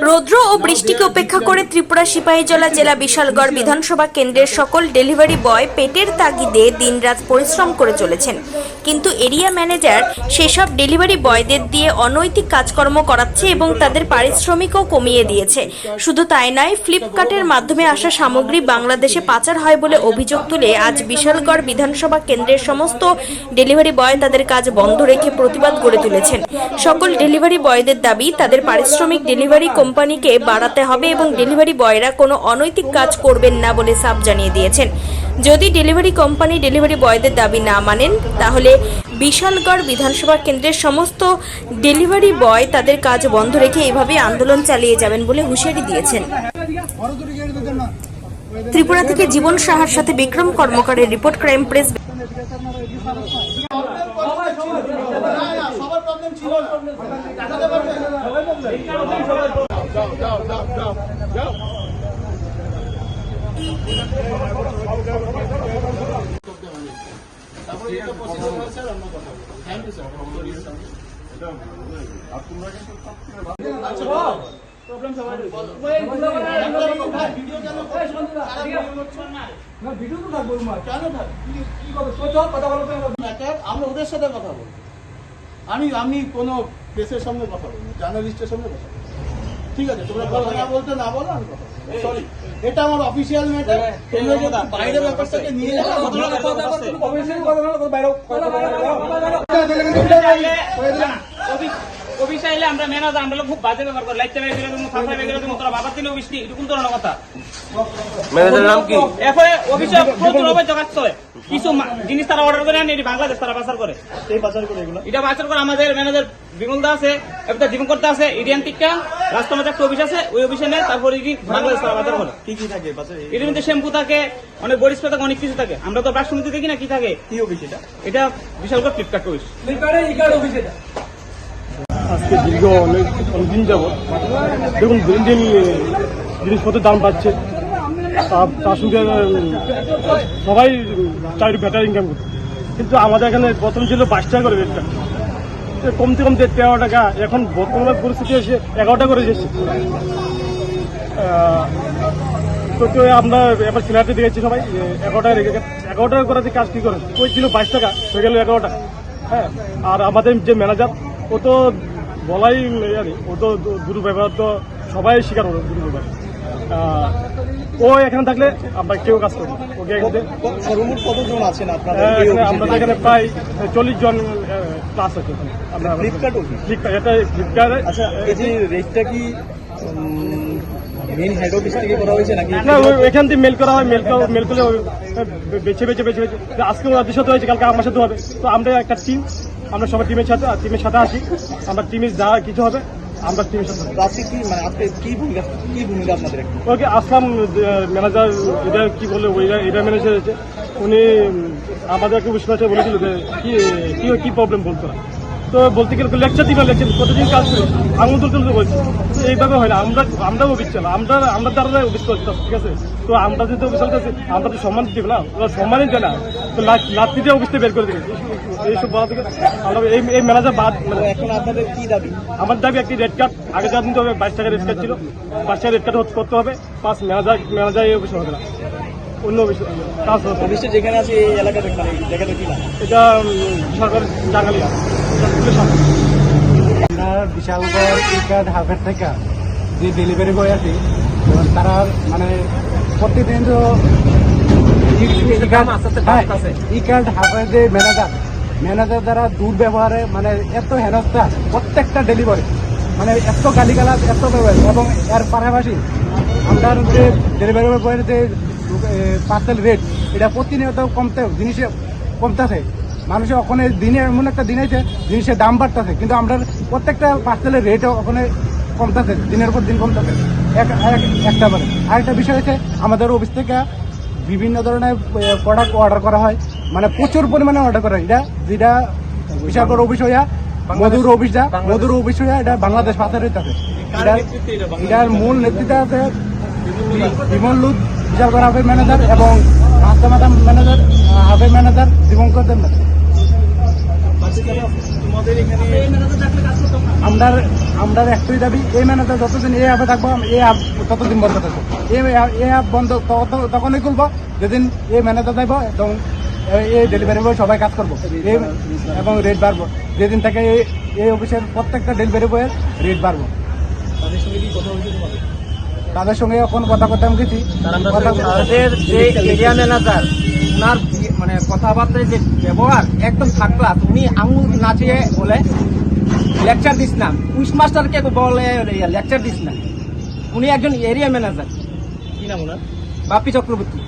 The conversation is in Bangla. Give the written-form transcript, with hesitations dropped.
রৌদ্র ও বৃষ্টিকে উপেক্ষা করে ত্রিপুরা সিপাহীজলা জেলা বিশালগড় বিধানসভা কেন্দ্রের সকল ডেলিভারি বয় পেটের তাগিদে দিনরাত পরিশ্রম করে চলেছেন, কিন্তু এরিয়া ম্যানেজার সেসব ডেলিভারি বয়দের দিয়ে অনৈতিক কাজকর্ম করাচ্ছে এবং তাদের পারিশ্রমিকও কমিয়ে দিয়েছে। শুধু তাই নয়, ফ্লিপকার্টের মাধ্যমে আসা সামগ্রী বাংলাদেশে পাচার হয় বলে অভিযোগ তুলে আজ বিশালগড় বিধানসভা কেন্দ্রের সমস্ত ডেলিভারি বয় তাদের কাজ বন্ধ রেখে প্রতিবাদ গড়ে তুলেছেন। সকল ডেলিভারি বয়দের দাবি, তাদের পারিশ্রমিক ডেলিভারি কোম্পানিকে বাড়াতে হবে এবং ডেলিভারি বয়রা কোনো অনৈতিক কাজ করবেন না বলে সাফ জানিয়ে দিয়েছেন। যদি ডেলিভারি কোম্পানি ডেলিভারি বয়দের দাবি না মানেন, তাহলে বিশালগড় বিধানসভা কেন্দ্রের সমস্ত ডেলিভারি বয় তাদের কাজ বন্ধ রেখে এভাবে আন্দোলন চালিয়ে যাবেন বলে হুঁশিয়ারি দিয়েছেন। ত্রিপুরা থেকে জীবন সাহার সাথে বিক্রম কর্মকারের রিপোর্ট, ক্রাইম প্রেস। আমরা ওদের সাথে কথা বলবো, আমি কোনো প্রেসের সামনে কথা বলবো, জার্নালিস্টের সামনে কথা বলবো। ঠিক আছে, তোমরা কথা না বলতে না বলো, আমি কথা সরি, এটা আমার অফিসিয়াল ম্যাটার। বাইরে ব্যাপারটাকে নিয়ে অফিস আইলে আমরা ম্যানেজার আমরা খুব বাজে ব্যাপার করে লাইতে বের করে দেবো, ফাঁসা বের করে দেবো, তোরা বাবার দিলে অফিস এরকম কোন ধরনের কথা। ম্যানেজারের নাম কি? এরপরে অফিসে প্রচুর অভিযোগ আসছে, কিছু জিনিস তারা অর্ডার করে আনে, এটি বাংলাদেশ তারা পাচার করে। এটা পাচার করে আমাদের ম্যানেজার বিমল দা আছে, একটা জীবন করতে আছে, ইডিয়ান টিকা রাষ্ট্রমাতে একটা অফিস আছে, ওই অফিসে নেয়, তারপরে বাংলাদেশ তারা পাচার করে। কি কি থাকে এটার মধ্যে? শ্যাম্পু থাকে, অনেক বডি স্প্রে থাকে, অনেক কিছু থাকে। আমরা তো প্রায় শুনতে দেখি না কি থাকে। কি অফিস এটা? এটা বিশালগড় ফ্লিপকার্ট অফিস। অফিস এটা আজকে দীর্ঘ অনেকদিন যাবৎ দেখুন দিন দিন জিনিসপত্রের দাম বাড়ছে, তার সঙ্গে সবাই চাকরি বেটার ইনকাম করছে, কিন্তু আমাদের এখানে প্রথম ছিল 22 টাকা করে রেটটা, কমতে কমতে 13 টাকা, এখন বর্তমানে পরিস্থিতি এসে 11 টাকা করে এসেছে। তো আমরা এবার সিলারিতে দিয়েছি সবাই 11 টাকা রেখে, 11 টাকা করাতে কাজ কি করে, ওই ছিল 22 টাকা হয়ে গেল 11 টাকা। হ্যাঁ, আর আমাদের যে ম্যানেজার, ও তো বলাই জানি, ও তো দুর্ব্যবহার তো সবাই স্বীকার করে দুর্ব্যবহার। ও এখানে থাকলে আমরা কেউ কাজ করবো। ওকে সর্বমোট কতজন আছেন আপনারা? আমরা এখানে প্রায় 40 জন ক্লাস আছে। আমরা ফ্লিপকার্ট এটা ফ্লিপকার্টে। আচ্ছা, এই যে রেটটা কি মেইন হেড অফিস থেকে করা হয়েছে নাকি? না, এখান থেকে মেল করা হয়, মেল করলে বেছে আজকে ওদের সাথে হয়েছে, কালকে আমার সাথে হবে। তো আমরা একটা টিম, আমরা সবাই টিমের সাথে আসি, আমরা টিমের যা কিছু হবে আমরা টিমের সাথে। আজকে কি মানে আজকে কি ভূমিকা আপনাদের? ওকে আসলাম, ম্যানেজার এটা কি বললো, এটা ম্যানেজার হয়েছে, উনি আমাদেরকে বুঝতে বলেছিল যে কি প্রবলেম বলতো না। তো বলতে গেলে লেকচার প্রতিদিন কাজ করি, আঙুল তুলতে বলছি। এইভাবে হয় না, আমরাও অফিস চালা, আমরা দ্বারা অফিস করছি, ঠিক আছে। তো আমরা যদি অফিস চালাতে আমরা তো সম্মান দিব না, ওরা সম্মানই দেয় না। তো লাত্তিতে অফিসটা বের করে দিবে, এইসব বলা থেকে আমরা এই ম্যানেজার বাদ। মানে এখন আপনাদের কি দাবি? আমার দাবি একটি রেড কার্ড, আগে যা দিতে হবে 22 টাকা রেড কার্ড ছিল, 22 টাকা রেড কার্ড করতে হবে, প্লাস ম্যানেজার এই অফিসে হবে না, অন্য অফিসে যেখানে আছে এই এলাকাতে জায়গাটা কি না? এটা সরকার জাগালিয়া বিশালগড় ই-কার্ড হাফের থেকে যে ডেলিভারি বয় আছে, তারা মানে প্রতিদিন তো ই-কার্ড হাফের যে ম্যানেজার দ্বারা দুর্ব্যবহারে মানে এত হেনস্থা, প্রত্যেকটা ডেলিভারি মানে এত গালিগালাজ, এত ব্যবহার। এবং এর পাশাপাশি আমরা যে ডেলিভারি বয়ের যে পার্সেল রেট, এটা প্রতিনিয়ত জিনিসে কমতেছে। মানুষের ওখানে দিনে এমন একটা দিন আছে জিনিসের দাম বাড়তেছে, কিন্তু আমরা প্রত্যেকটা পার্সেলের রেটও ওখানে কমতেছে, দিনের পর দিন কমতেছে। একটা বলে আরেকটা বিষয় হচ্ছে, আমাদের অফিস থেকে বিভিন্ন ধরনের প্রোডাক্ট অর্ডার করা হয়, মানে প্রচুর পরিমাণে অর্ডার করা হয়। যেটা বিশালগড় অফিস হইয়া মধুর অফিস হইয়া এটা বাংলাদেশ পাচার হইতেছে। এটার মূল নেতৃত্বে আছে বিমল লুদ, বিশালগড় হাবের ম্যানেজার, এবং হাসনামাদাম ম্যানেজার, হাবের ম্যানেজার দীপঙ্কর দেব। আমরা আমরা একটাই দাবি, এই ম্যানেজার যতদিন এই অ্যাপে থাকবো এই অ্যাপ ততদিন বন্ধ থাকবো। এই অ্যাপ বন্ধ তখনই খুলবো যেদিন এই ম্যানেজার যাইব এবং এই ডেলিভারি বয় সবাই কাজ করবো এবং রেট বাড়বো। যেদিন থেকে এই অফিসের প্রত্যেকটা ডেলিভারি বয়ের রেট বাড়বো। তাদের সঙ্গে এখন কথা করতে আমি গেছি, তাদের যে এরিয়া ম্যানেজার ওনার মানে কথাবার্তায় যে ব্যবহার একদম থার্ড ক্লাস। উনি আঙুল নাচিয়ে বলে লেকচার দিস না, কুইজ মাস্টারকে বলে লেকচার দিস না। উনি একজন এরিয়া ম্যানেজার, কি নাম ওনার? বাপি চক্রবর্তী।